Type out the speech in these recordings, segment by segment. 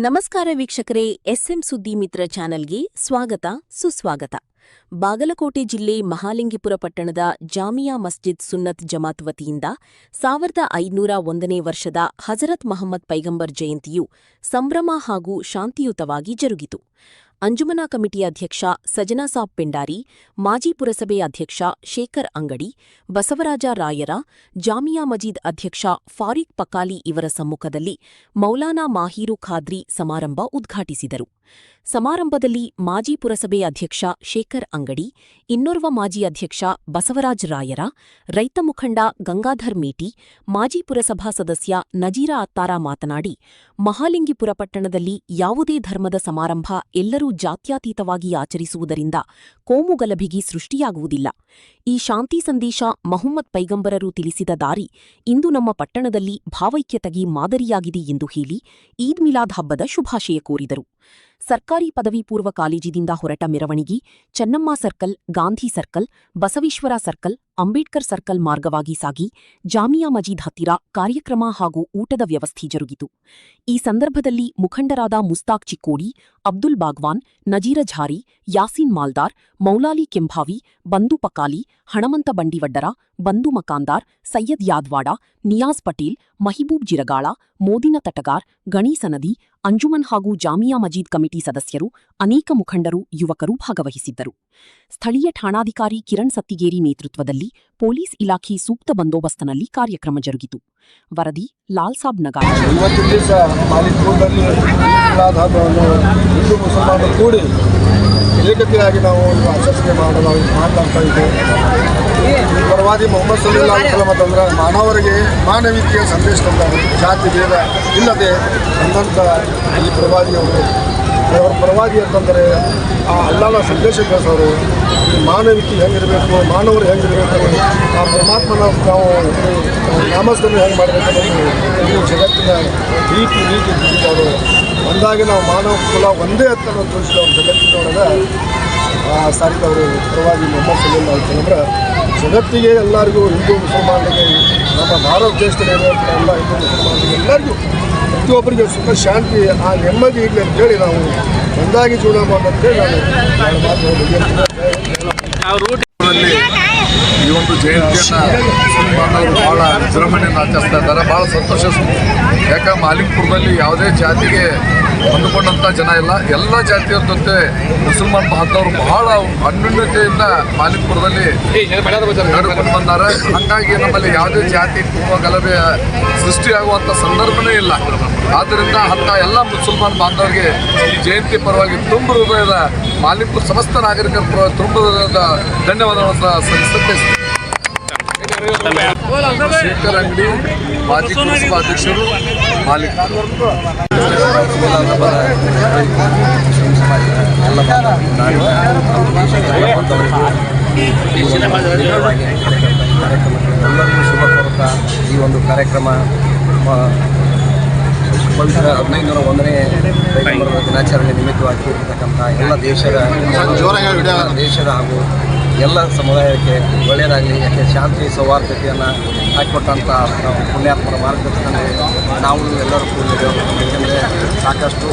ನಮಸ್ಕಾರ ವೀಕ್ಷಕರೇ, ಎಸ್ಎಂ ಸುದ್ದಿ ಮಿತ್ರ ಚಾನೆಲ್ಗೆ ಸ್ವಾಗತ ಸುಸ್ವಾಗತ. ಬಾಗಲಕೋಟೆ ಜಿಲ್ಲೆ ಮಹಾಲಿಂಗಿಪುರ ಪಟ್ಟಣದ ಜಾಮಿಯಾ ಮಸ್ಜಿದ್ ಸುನ್ನತ್ ಜಮಾತ್ ವತಿಯಿಂದ 1501ನೇ ವರ್ಷದ ಹಜರತ್ ಮಹಮ್ಮದ್ ಪೈಗಂಬರ್ ಜಯಂತಿಯು ಸಂಭ್ರಮ ಹಾಗೂ ಶಾಂತಿಯುತವಾಗಿ ಜರುಗಿತು. ಅಂಜುಮನಾ ಕಮಿಟಿ ಅಧ್ಯಕ್ಷ ಸಜನಾಸಾಬ್ ಪೆಂಡಾರಿ, ಮಾಜಿ ಪುರಸಭೆ ಅಧ್ಯಕ್ಷ ಶೇಖರ್ ಅಂಗಡಿ, ಬಸವರಾಜ ರಾಯರ, ಜಾಮಿಯಾ ಮಜೀದ್ ಅಧ್ಯಕ್ಷ ಫಾರೀಕ್ ಪಕಾಲಿ ಇವರ ಸಮ್ಮುಖದಲ್ಲಿ ಮೌಲಾನಾ ಮಾಹೀರು ಖಾದ್ರಿ ಸಮಾರಂಭ ಉದ್ಘಾಟಿಸಿದರು. ಸಮಾರಂಭದಲ್ಲಿ ಮಾಜಿ ಪುರಸಭೆ ಅಧ್ಯಕ್ಷ ಶೇಖರ್ ಅಂಗಡಿ, ಇನ್ನೋರ್ವ ಮಾಜಿ ಅಧ್ಯಕ್ಷ ಬಸವರಾಜ ರಾಯರ, ರೈತ ಮುಖಂಡ ಗಂಗಾಧರ್ ಮೇಟಿ, ಮಾಜಿ ಪುರಸಭಾ ಸದಸ್ಯ ನಜೀರಾ ಅತ್ತಾರ ಮಾತನಾಡಿ, ಮಹಾಲಿಂಗಿಪುರ ಪಟ್ಟಣದಲ್ಲಿ ಯಾವುದೇ ಧರ್ಮದ ಸಮಾರಂಭ ಎಲ್ಲರೂ ಜಾತ್ಯತೀತವಾಗಿ ಆಚರಿಸುವುದರಿಂದ ಕೋಮುಗಲಭಿಗೆ ಸೃಷ್ಟಿಯಾಗುವುದಿಲ್ಲ. ಈ ಶಾಂತಿ ಸಂದೇಶ ಮಹಮ್ಮದ್ ಪೈಗಂಬರರು ತಿಳಿಸಿದ ದಾರಿ ಇಂದು ನಮ್ಮ ಪಟ್ಟಣದಲ್ಲಿ ಭಾವೈಕ್ಯತೆಗೆ ಮಾದರಿಯಾಗಿದೆ ಎಂದು ಹೇಳಿ ಈದ್ ಮಿಲಾದ್ ಹಬ್ಬದ ಶುಭಾಶಯ ಕೋರಿದರು. ಸರ್ಕಾರಿ ಪದವಿ ಪೂರ್ವ ಕಾಲೇಜಿನಿಂದ ಹೊರಟ ಮೆರವಣಿಗೆ Chennamma circle, Gandhi circle, Basaveshwara circle, Ambedkar circle ಮಾರ್ಗವಾಗಿ ಸಾಗಿ ಜಾಮಿಯಾ ಮಜೀದ್ ಹತ್ತಿರ ಕಾರ್ಯಕ್ರಮ ಹಾಗೂ ಊಟದ ವ್ಯವಸ್ಥೆ ಜರುಗಿತು. ಈ ಸಂದರ್ಭದಲ್ಲಿ ಮುಖಂಡರಾದ ಮುಸ್ತಾಕ್ ಚಿಕ್ಕೋಡಿ, ಅಬ್ದುಲ್ ಬಾಗ್ವಾನ್, ನಜೀರ ಝಾರಿ, ಯಾಸೀನ್ ಮಾಲ್ದಾರ್, ಮೌಲಾಲಿ ಕೆಂಭಾವಿ, ಬಂದು ಪಕಾಲಿ, ಹಣಮಂತ ಬಂಡಿವಡ್ಡರ, ಬಂದು ಮಕಾಂದಾರ್, ಸೈಯದ್ ಯಾದ್ವಾಡ, ನಿಯಾಜ್ ಪಟೇಲ್, ಮಹಿಬೂಬ್ ಜಿರಗಾಳ, ಮೋದಿನ ತಟಗಾರ್, ಗಣಿ ಸನದಿ, ಅಂಜುಮನ್ ಹಾಗೂ ಜಾಮಿಯಾ ಮಜೀದ್ ಕಮಿಟಿ ಸದಸ್ಯರು, ಅನೇಕ ಮುಖಂಡರು, ಯುವಕರು ಭಾಗವಹಿಸಿದ್ದರು. ಸ್ಥಳೀಯ ಠಾಣಾಧಿಕಾರಿ ಕಿರಣ್ ಸತ್ತಿಗೇರಿ ನೇತೃತ್ವದಲ್ಲಿ ಪೊಲೀಸ್ ಇಲಾಖೆ ಸೂಕ್ತ ಬಂದೋಬಸ್ತ್ನಲ್ಲಿ ಕಾರ್ಯಕ್ರಮ ಜರುಗಿತು. ವರದಿ ಲಾಲ್ಸಾಬ್ ನಗಾರ್. ಏಕತೆಯಾಗಿ ನಾವು ಆಚರಣೆ ಮಾತಾಡ್ತಾ ಇದ್ದೇವೆ. ಪರವಾದಿ ಮೊಹಮ್ಮದ್ ಸಲ್ಲಲ್ಲಾಹು ಅಲೈಹಿ ವಸಲ್ಲಂ ಅಂತಂದ್ರೆ ಮಾನವರಿಗೆ ಮಾನವೀಯತೆಯ ಸಂದೇಶ ತಂದರು. ಜಾತಿ ಭೇದ ಇಲ್ಲದೆ ಅಂದಂಥ ಈ ಪ್ರವಾದಿಯವರು, ಅವರ ಪ್ರವಾದಿ ಅಂತಂದರೆ ಆ ಅಲ್ಲಾಹನ ಸಂದೇಶ ಕಳಿಸೋರು. ಮಾನವೀಯತೆ ಹೆಂಗಿರಬೇಕು, ಮಾನವರು ಹೆಂಗಿರಬೇಕು, ಆ ಪರಮಾತ್ಮನ ನಾವು ನಾಮಸ್ಮರಣೆ ಹೆಂಗೆ ಮಾಡಬೇಕು, ಈ ಜಗತ್ತಿನ ರೀತಿ ತಿಳಿದವರು. ಅಂದಾಗೆ ನಾವು ಮಾನವ ಕುಲ ಒಂದೇ ಅಂತ ತೋರಿಸಿದವರು ಜಗತ್ತಿನೊಳಗೆ ಸಾರಿದವರು ಪ್ರವಾದಿ ಮೊಹಮ್ಮದ್ ಸಲ್ಲಲ್ಲಾಹು ಅಲೈಹಿ ವಸಲ್ಲಂ. ಜಗತ್ತಿಗೆ ಎಲ್ಲರಿಗೂ, ಹಿಂದೂ ಮುಸಲ್ಮಾನರಿಗೆ, ನಮ್ಮ ಭಾರತ ದೇಶದಲ್ಲಿ ಇರುವಂಥ ಎಲ್ಲ ಹಿಂದೂ ಮುಸಲ್ಮಾನರಿಗೆ ಎಲ್ಲರಿಗೂ ಪ್ರತಿಯೊಬ್ಬರಿಗೆ ಸುಖ ಶಾಂತಿ ಆ ನೆಮ್ಮದಿ ಇರಲಿ ಅಂತೇಳಿ ನಾವು ಒಂದಾಗಿ ಜೀವನ ಮಾಡೋಂತೇಳಿ ನಾನು ಮಾತು ಈ ಒಂದು ಜಯಂತಿಯನ್ನು ಮುಸಲ್ಮಾನರು ಭಾಳ ವಿಜೃಂಭಣೆಯನ್ನು ಆಚರಿಸ್ತಾ ಇದ್ದಾರೆ. ಭಾಳ ಸಂತೋಷ. ಯಾಕೆ ಮಾಲಿಂಗಪುರದಲ್ಲಿ ಯಾವುದೇ ಜಾತಿಗೆ ಹೊಂದಿಕೊಂಡಂಥ ಜನ ಇಲ್ಲ, ಎಲ್ಲ ಜಾತಿಯವ್ರ ಜೊತೆ ಮುಸಲ್ಮಾನ್ ಬಾಂಧವರು ಬಹಳ ಅನ್ಯೋನ್ಯತೆಯಿಂದ ಮಾಲಿಂಗಪುರದಲ್ಲಿ ನಡ್ಕೊಂಡು ಬಂದಾರೆ. ಹಾಗಾಗಿ ನಮ್ಮಲ್ಲಿ ಯಾವುದೇ ಜಾತಿ ಗಲಭೆ ಸೃಷ್ಟಿಯಾಗುವಂಥ ಸಂದರ್ಭನೇ ಇಲ್ಲ. ಆದ್ದರಿಂದ ಅಂಥ ಎಲ್ಲ ಮುಸಲ್ಮಾನ್ ಬಾಂಧವರಿಗೆ ಜಯಂತಿ ಪರವಾಗಿ ತುಂಬ ಹೃದಯದ ಮಾಲಿಂಗಪುರ ಸಮಸ್ತ ನಾಗರಿಕರ ಪರವಾಗಿ ತುಂಬ ಹೃದಯದ ಧನ್ಯವಾದಗಳನ್ನು ಸಲ್ಲಿಸುತ್ತೆ. ಶೇಖರ್ ಅಂಗಡಿ, ಮಾಜಿ ಪುರಸಭಾ ಅಧ್ಯಕ್ಷರು, ಮಾಲೀಕ ಎಲ್ಲರಿಗೂ ಶುಭ ಕೋರುತ್ತಾ ಈ ಒಂದು ಕಾರ್ಯಕ್ರಮ ಪವಿತ್ರ 1501ನೇ ಪೈಗಂಬರರ ದಿನಾಚರಣೆ ನಿಮಿತ್ತವಾಗಿ ಇರತಕ್ಕಂಥ ಎಲ್ಲ ದೇಶದ ಹಾಗೂ ಎಲ್ಲ ಸಮುದಾಯಕ್ಕೆ ಒಳ್ಳೆಯದಾಗಲಿ. ಯಾಕೆ ಶಾಂತಿ ಸೌಹಾರ್ದತೆಯನ್ನು ಹಾಕಿಕೊಟ್ಟಂಥ ಪುಣ್ಯಾತ್ಮರ ಮಾರ್ಗದರ್ಶನದಲ್ಲಿ ನಾವು ಎಲ್ಲರೂ ಕೂಡಿದ್ದೇವೆ. ಏಕೆಂದರೆ ಸಾಕಷ್ಟು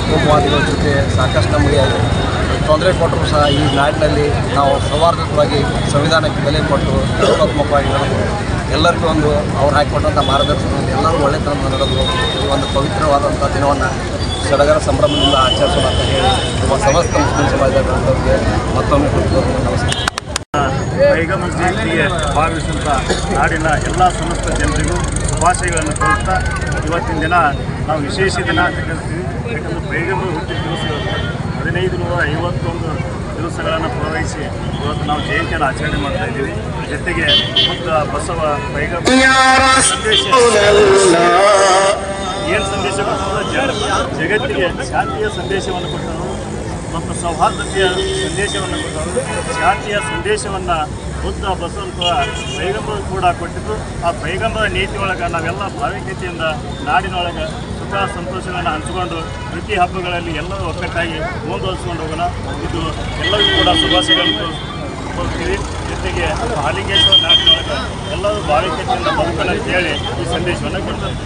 ಕೋಮುವಾದಿಗಳ ಜೊತೆ ಸಾಕಷ್ಟು ನಮಗೆ ತೊಂದರೆ ಕೊಟ್ಟರು ಸಹ ಈ ನಾಡಿನಲ್ಲಿ ನಾವು ಸೌಹಾರ್ದವಾಗಿ ಸಂವಿಧಾನಕ್ಕೆ ಬೆಲೆ ಕೊಟ್ಟು ಸಕಾರಾತ್ಮಕವಾಗಿ ಎಲ್ಲರಿಗೂ ಒಂದು ಅವ್ರು ಹಾಕಿಕೊಟ್ಟಂಥ ಮಾರ್ಗದರ್ಶನದಲ್ಲಿ ಎಲ್ಲರೂ ಒಳ್ಳೆತನ ನಡೆದು ಈ ಒಂದು ಪವಿತ್ರವಾದಂಥ ದಿನವನ್ನು ಸಡಗರ ಸಂಭ್ರಮದಿಂದ ಆಚರಿಸೋಣ ಅಂತ ಹೇಳಿ ನಮ್ಮ ಸಮಸ್ತ ಮುಸ್ಲಿಂ ಸಮಾಜದವರಿಗೆ ಮತ್ತೊಮ್ಮೆ ನಮಸ್ಕಾರ. ಪೈಗಂಬರ್ ಜಯಂತಿಗೆ ಭಾಗವಹಿಸಿದಂಥ ನಾಡಿನ ಎಲ್ಲ ಸಮಸ್ತ ಜನರಿಗೂ ಶುಭಾಶಯಗಳನ್ನು ಕೋರುತ್ತಾ ಇವತ್ತಿನ ದಿನ ನಾವು ವಿಶೇಷ ದಿನ ಅಂತ ಕರಿತೀವಿ. ಯಾಕಂದರೆ ಪೈಗಂಬರ್ ಹುಟ್ಟಿದ ದಿವಸ 1551 ದಿವಸಗಳನ್ನು ಪೂರೈಸಿ ಇವತ್ತು ನಾವು ಜಯಂತಿಯನ್ನು ಆಚರಣೆ ಮಾಡ್ತಾ ಇದ್ದೀವಿ. ಜೊತೆಗೆ ಮತ್ತು ಬಸವ ಪೈಗಂಬರ್ ಏನು ಸಂದೇಶ ಕೊಟ್ಟರು, ಜಗತ್ತಿಗೆ ಶಾಂತಿಯ ಸಂದೇಶವನ್ನು ಕೊಟ್ಟರು ಮತ್ತು ಸೌಹಾರ್ದತೆಯ ಸಂದೇಶವನ್ನು ಕೊಟ್ಟರು. ಶಾಂತಿಯ ಸಂದೇಶವನ್ನು ಬುದ್ಧ ಬಸವಂತ ಪೈಗಂಬರ್ ಕೂಡ ಕೊಟ್ಟಿದ್ದು. ಆ ಪೈಗಂಬರ ನೀತಿಯೊಳಗೆ ನಾವೆಲ್ಲ ಭಾವೈಕ್ಯತೆಯಿಂದ ನಾಡಿನೊಳಗೆ ಸುಖ ಸಂತೋಷಗಳನ್ನು ಹಂಚಿಕೊಂಡು ಪ್ರತಿ ಹಬ್ಬಗಳಲ್ಲಿ ಎಲ್ಲರೂ ಒಗ್ಗಟ್ಟಾಗಿ ಮುಂದುವರಿಸಿಕೊಂಡು ಹೋಗೋಣ. ಇದು ಎಲ್ಲರಿಗೂ ಕೂಡ ಶುಭಾಶಯಗಳನ್ನು ಕೋರ್ತೀವಿ. ಜೊತೆಗೆ ಮಹಾಲಿಂಗೇಶ್ವರ ನಾಡಿನೊಳಗೆ ಎಲ್ಲರೂ ಭಾವೈಕ್ಯತೆಯಿಂದ ಬದುಕಲು ಅಂತೇಳಿ ಈ ಸಂದೇಶವನ್ನು ಕೊಡ್ತಾರೆ.